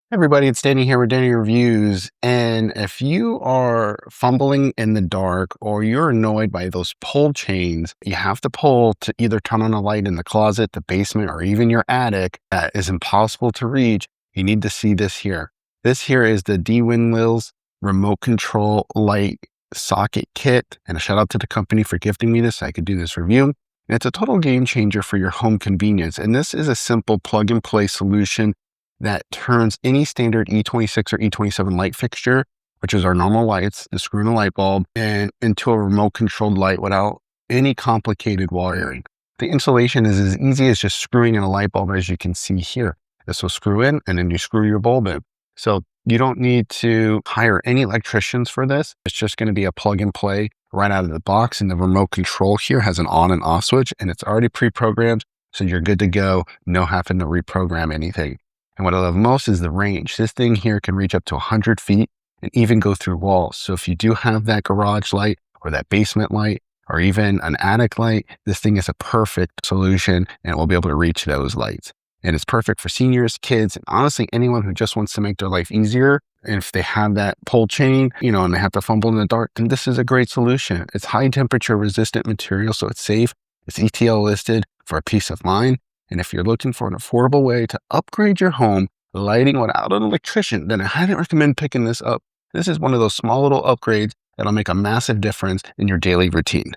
Everybody, it's Danny here with Danny Reviews. And if you are fumbling in the dark or you're annoyed by those pull chains, you have to pull to either turn on a light in the closet, the basement, or even your attic that is impossible to reach, you need to see this here. This here is the D-Winlils remote control light socket kit. And a shout out to the company for gifting me this so I could do this review. And it's a total game changer for your home convenience. And this is a simple plug and play solution that turns any standard E26 or E27 light fixture, which is our normal lights, the screw in a light bulb, and into a remote controlled light without any complicated wiring. The installation is as easy as just screwing in a light bulb, as you can see here. This will screw in and then you screw your bulb in. So you don't need to hire any electricians for this. It's just going to be a plug and play right out of the box. And the remote control here has an on and off switch and it's already pre-programmed. So you're good to go. No having to reprogram anything. And what I love most is the range. This thing here can reach up to 100 feet and even go through walls. So if you do have that garage light or that basement light or even an attic light, this thing is a perfect solution and it will be able to reach those lights. And it's perfect for seniors, kids, and honestly, anyone who just wants to make their life easier. And if they have that pull chain, and they have to fumble in the dark, then this is a great solution. It's high temperature resistant material, so it's safe. It's ETL listed for a peace of mind. And if you're looking for an affordable way to upgrade your home lighting without an electrician, then I highly recommend picking this up. This is one of those small little upgrades that'll make a massive difference in your daily routine.